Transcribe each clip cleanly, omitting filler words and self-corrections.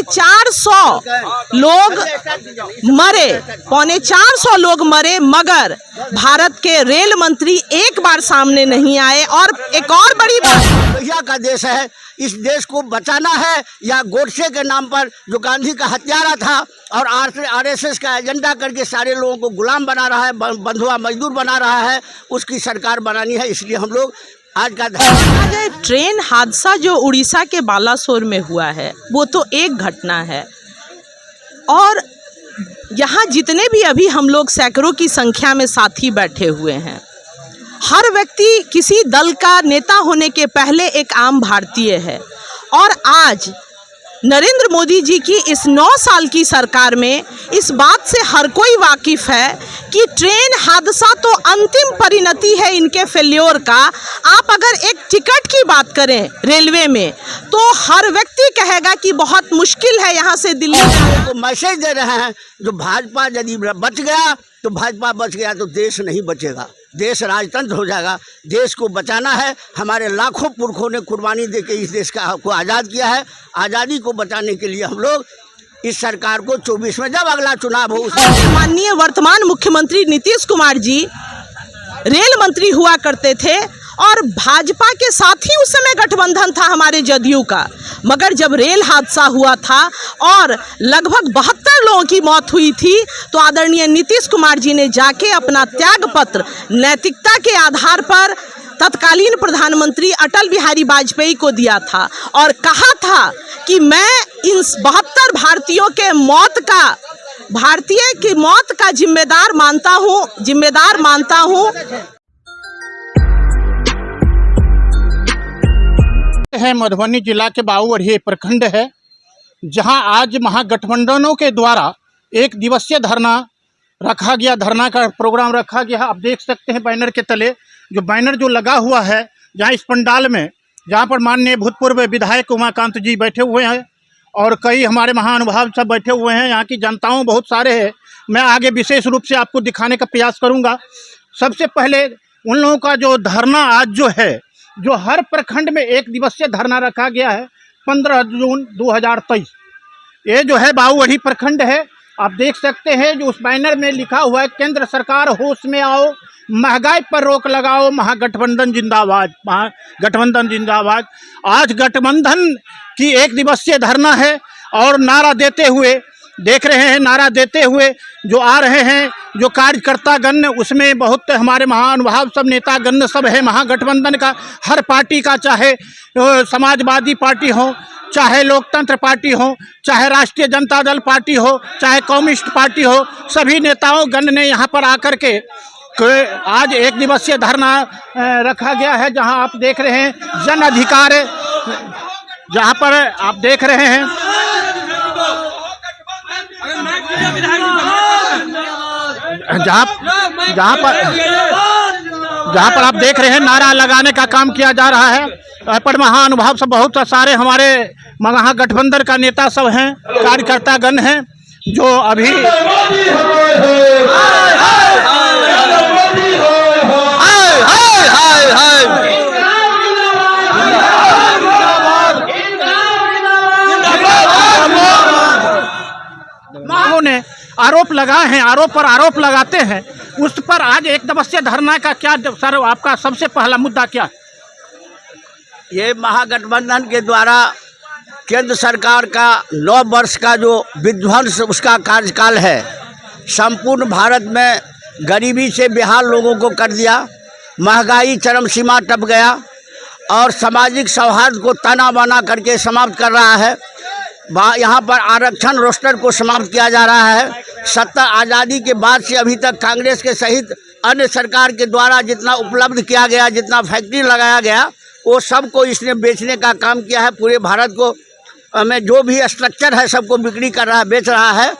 450 लोग मरे, 450 लोग मरे, मगर भारत के रेल मंत्री एक बार सामने नहीं आए। और एक और बड़ी बात, भैया का देश है, इस देश को बचाना है या गोडसे के नाम पर जो गांधी का हत्यारा था और आरएसएस का एजेंडा करके सारे लोगों को गुलाम बना रहा है, बंधुआ मजदूर बना रहा है, उसकी सरकार बनानी है। इसलिए हम लोग आज का ट्रेन हादसा जो उड़ीसा के बालासोर में हुआ है वो तो एक घटना है, और यहाँ जितने भी अभी हम लोग सैकड़ों की संख्या में साथी बैठे हुए हैं, हर व्यक्ति किसी दल का नेता होने के पहले एक आम भारतीय है। और आज नरेंद्र मोदी जी की इस 9 साल की सरकार में इस बात से हर कोई वाकिफ है कि ट्रेन हादसा तो अंतिम परिणति है इनके फेल्योर का। आप अगर एक टिकट की बात करें रेलवे में तो हर व्यक्ति कहेगा कि बहुत मुश्किल है यहाँ से दिल्ली को मैसेज दे रहे हैं, जो भाजपा यदि बच गया तो भाजपा बच गया तो देश नहीं बचेगा, देश राजतंत्र हो जाएगा। देश को बचाना है, हमारे लाखों पुरखों ने कुर्बानी देके इस देश को आज़ाद किया है। आज़ादी को बचाने के लिए हम लोग इस सरकार को 24 में जब अगला चुनाव हो, माननीय वर्तमान मुख्यमंत्री नीतीश कुमार जी रेल मंत्री हुआ करते थे और भाजपा के साथ ही उस समय गठबंधन था हमारे जदयू का। मगर जब रेल हादसा हुआ था और लगभग 72 लोगों की मौत हुई थी तो आदरणीय नीतीश कुमार जी ने जाके अपना त्याग पत्र नैतिकता के आधार पर तत्कालीन प्रधानमंत्री अटल बिहारी वाजपेयी को दिया था और कहा था कि मैं इन 72 भारतीयों के भारतीय की मौत का जिम्मेदार मानता हूँ। है मधुबनी जिला के बाबूगढ़ी प्रखंड है, जहां आज महागठबंधनों के द्वारा एक दिवसीय धरना रखा गया, धरना का प्रोग्राम रखा गया। आप देख सकते हैं बैनर के तले जो बैनर जो लगा हुआ है, जहां इस पंडाल में जहां पर माननीय भूतपूर्व विधायक उमाकांत जी बैठे हुए हैं और कई हमारे महानुभाव सब बैठे हुए हैं, यहाँ की जनताओं बहुत सारे हैं। मैं आगे विशेष रूप से आपको दिखाने का प्रयास करूँगा। सबसे पहले उन लोगों का जो धरना आज जो है, जो हर प्रखंड में एक दिवसीय धरना रखा गया है 15 जून 2023। ये जो है बाबूगढ़ी प्रखंड है। आप देख सकते हैं जो उस बैनर में लिखा हुआ है, केंद्र सरकार होश में आओ, महंगाई पर रोक लगाओ, महागठबंधन जिंदाबाद, महागठबंधन जिंदाबाद। आज गठबंधन की एक दिवसीय धरना है और नारा देते हुए देख रहे हैं, नारा देते हुए जो आ रहे हैं जो कार्यकर्तागण, उसमें बहुत हमारे महानुभाव सब नेतागण सब है महागठबंधन का। हर पार्टी का, चाहे समाजवादी पार्टी हो, चाहे लोकतंत्र पार्टी हो, चाहे राष्ट्रीय जनता दल पार्टी हो, चाहे कम्युनिस्ट पार्टी हो, सभी नेताओं गण ने यहाँ पर आकर के आज एक दिवसीय धरना रखा गया है। जहाँ आप देख रहे हैं जन अधिकार, जहाँ पर आप देख रहे हैं जहाँ पर आप देख रहे हैं नारा लगाने का काम किया जा रहा है। पर महानुभाव सब बहुत सारे हमारे महागठबंधन का नेता सब हैं, कार्यकर्तागण हैं जो अभी ने आरोप लगाए हैं, आरोप पर आरोप लगाते हैं। उस पर आज एक दिवसीय धरना का क्या सर आपका सबसे पहला मुद्दा क्या है? ये महागठबंधन के द्वारा केंद्र सरकार का 9 वर्ष का जो विध्वंस उसका कार्यकाल है, संपूर्ण भारत में गरीबी से बेहाल लोगों को कर दिया, महंगाई चरम सीमा टप गया और सामाजिक सौहार्द को तना बना करके समाप्त कर रहा है। यहाँ पर आरक्षण रोस्टर को समाप्त किया जा रहा है। सत्ता आज़ादी के बाद से अभी तक कांग्रेस के सहित अन्य सरकार के द्वारा जितना उपलब्ध किया गया, जितना फैक्ट्री लगाया गया, वो सबको इसने बेचने का काम किया है। पूरे भारत को में जो भी स्ट्रक्चर है सबको बिक्री कर रहा है, बेच रहा है।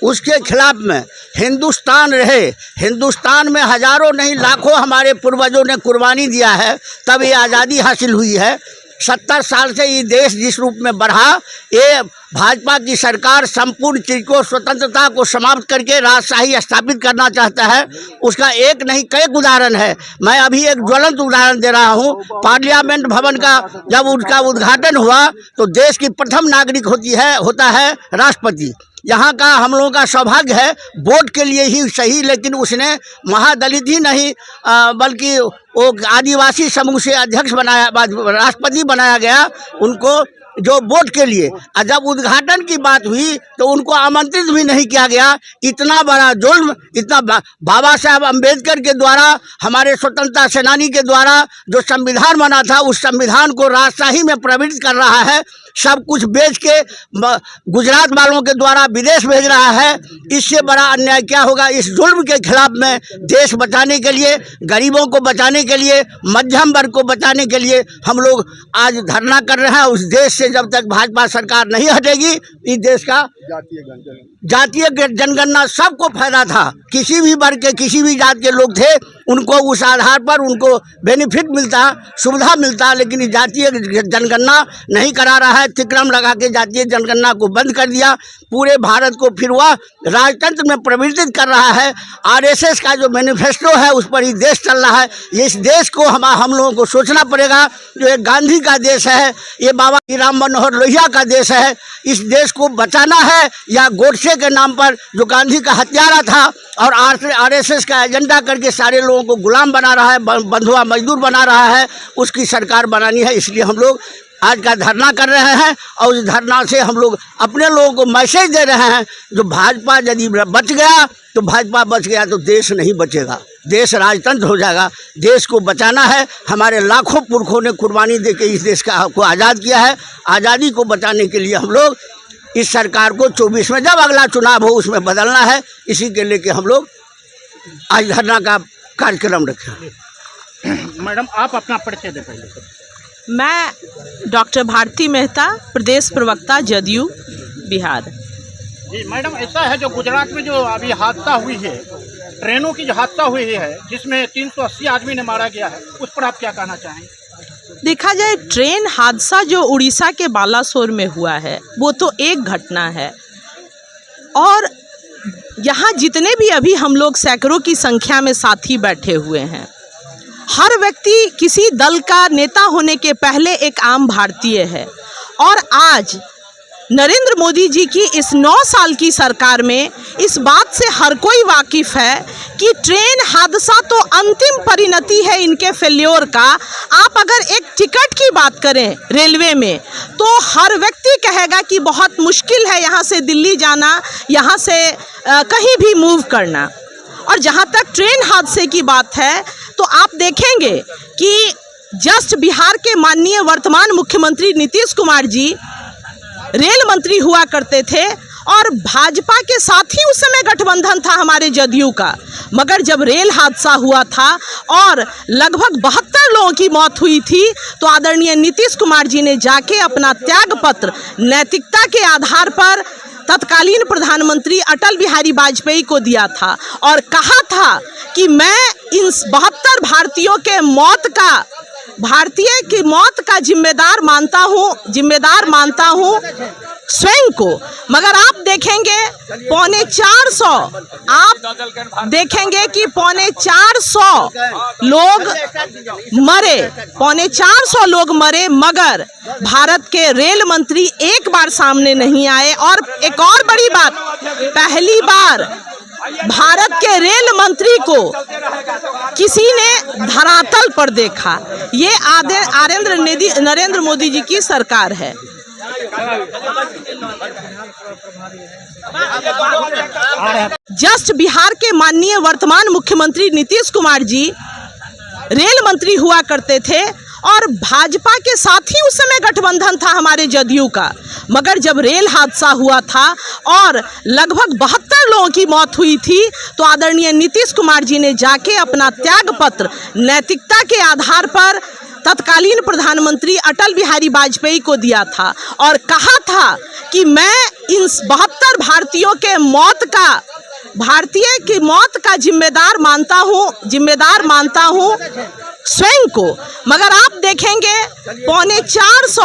उसके खिलाफ में हिंदुस्तान रहे, हिंदुस्तान में हजारों नहीं लाखों हमारे पूर्वजों ने कुर्बानी दिया है, तब ये आज़ादी हासिल हुई है। 70 साल से ये देश जिस रूप में बढ़ा, ये भाजपा की सरकार संपूर्ण चीज को, स्वतंत्रता को समाप्त करके राजशाही स्थापित करना चाहता है। उसका एक नहीं कई उदाहरण है। मैं अभी एक ज्वलंत उदाहरण दे रहा हूँ। पार्लियामेंट भवन का जब उसका उद्घाटन हुआ तो देश की प्रथम नागरिक होता है राष्ट्रपति। यहाँ का हम लोगों का सौभाग्य है, वोट के लिए ही सही, लेकिन उसने महादलित ही नहीं बल्कि वो आदिवासी समूह से अध्यक्ष बनाया, राष्ट्रपति बनाया गया उनको, जो वोट के लिए। और जब उद्घाटन की बात हुई तो उनको आमंत्रित भी नहीं किया गया। इतना बड़ा जुल्म, इतना बाबा साहब अम्बेडकर के द्वारा, हमारे स्वतंत्रता सेनानी के द्वारा जो संविधान बना था, उस संविधान को राजशाही में प्रवृत्त कर रहा है। सब कुछ बेच के गुजरात वालों के द्वारा विदेश भेज रहा है। इससे बड़ा अन्याय क्या होगा। इस जुल्म के खिलाफ में देश बचाने के लिए, गरीबों को बचाने के लिए, मध्यम वर्ग को बचाने के लिए हम लोग आज धरना कर रहे हैं। उस देश से जब तक भाजपा सरकार नहीं हटेगी, इस देश का जातीय जनगणना सबको फायदा था। किसी भी वर्ग के, किसी भी जात के लोग थे, उनको उस आधार पर उनको बेनिफिट मिलता, सुविधा मिलता। लेकिन ये जातीय जनगणना नहीं करा रहा है। तिक्रम लगा के जातीय जनगणना को बंद कर दिया। पूरे भारत को फिर वह राजतंत्र में परिवर्तित कर रहा है। आरएसएस का जो मैनिफेस्टो है उस पर ही देश चल रहा है। इस देश को हम लोगों को सोचना पड़ेगा। जो एक गांधी का देश है, ये बाबा राम मनोहर लोहिया का देश है। इस देश को बचाना है या गोडसे के नाम पर, जो गांधी का हत्यारा था और आरएसएस का एजेंडा करके सारे लोगों को गुलाम बना रहा है, बंधुआ मजदूर बना रहा है, उसकी सरकार बनानी है। इसलिए हम लोग आज का धरना कर रहे हैं और इस धरना से हम लोग अपने लोगों को मैसेज दे रहे हैं, जो भाजपा यदि बच गया तो भाजपा बच गया तो देश नहीं बचेगा, देश राजतंत्र हो जाएगा। देश को बचाना है। हमारे लाखों पुरखों ने कुर्बानी देके इस देश को आज़ाद किया है। आज़ादी को बचाने के लिए हम लोग इस सरकार को 24 में जब अगला चुनाव हो उसमें बदलना है। इसी के लेके हम लोग आज धरना का कार्यक्रम रखें। मैडम, आप अपना परिचय दें पहले। मैं डॉक्टर भारती मेहता, प्रदेश प्रवक्ता जदयू बिहार। जी मैडम, ऐसा है जो गुजरात में जो अभी हादसा हुई है, ट्रेनों की जो हादसा हुई है जिसमें 380 आदमी ने मारा गया है, उस पर आप क्या कहना चाहेंगे? देखा जाए, ट्रेन हादसा जो उड़ीसा के बालासोर में हुआ है वो तो एक घटना है, और यहाँ जितने भी अभी हम लोग सैकड़ों की संख्या में साथी बैठे हुए हैं, हर व्यक्ति किसी दल का नेता होने के पहले एक आम भारतीय है। और आज नरेंद्र मोदी जी की इस 9 साल की सरकार में इस बात से हर कोई वाकिफ है कि ट्रेन हादसा तो अंतिम परिणति है इनके फेल्योर का। आप अगर एक टिकट की बात करें रेलवे में, तो हर व्यक्ति कहेगा कि बहुत मुश्किल है यहाँ से दिल्ली जाना, यहाँ से कहीं भी मूव करना। और जहाँ तक ट्रेन हादसे की बात है, तो आप देखेंगे कि जस्ट बिहार के माननीय वर्तमान मुख्यमंत्री नीतीश कुमार जी रेल मंत्री हुआ करते थे, और भाजपा के साथ ही उस समय गठबंधन था हमारे जदयू का। मगर जब रेल हादसा हुआ था और लगभग 72 लोगों की मौत हुई थी, तो आदरणीय नीतीश कुमार जी ने जाके अपना त्याग पत्र नैतिकता के आधार पर तत्कालीन प्रधानमंत्री अटल बिहारी वाजपेयी को दिया था और कहा था कि मैं इन 72 भारतीयों की मौत का जिम्मेदार मानता हूँ स्वयं को। मगर आप देखेंगे 450 लोग मरे, मगर भारत के रेल मंत्री एक बार सामने नहीं आए। और एक और बड़ी बात, पहली बार भारत के रेल मंत्री को किसी ने धरातल पर देखा। ये नरेंद्र मोदी जी की सरकार है। जस्ट बिहार के माननीय वर्तमान मुख्यमंत्री नीतीश कुमार जी रेल मंत्री हुआ करते थे, और भाजपा के साथ ही उस समय गठबंधन था हमारे जदयू का। मगर जब रेल हादसा हुआ था और लगभग 72 लोगों की मौत हुई थी, तो आदरणीय नीतीश कुमार जी ने जाके अपना त्याग पत्र नैतिकता के आधार पर तत्कालीन प्रधानमंत्री अटल बिहारी वाजपेयी को दिया था और कहा था कि मैं इन 72 भारतीयों की मौत का जिम्मेदार मानता हूँ स्वयं को। मगर आप देखेंगे 350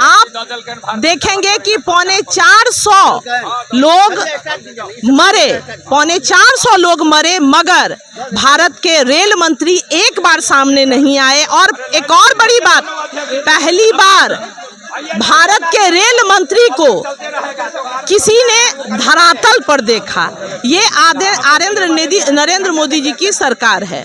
आप देखेंगे कि 450 लोग मरे, 450 लोग मरे, मगर भारत के रेल मंत्री एक बार सामने नहीं आए। और एक और बड़ी बात, पहली बार भारत के रेल मंत्री को किसी ने धरातल पर देखा। ये नरेंद्र मोदी जी की सरकार है।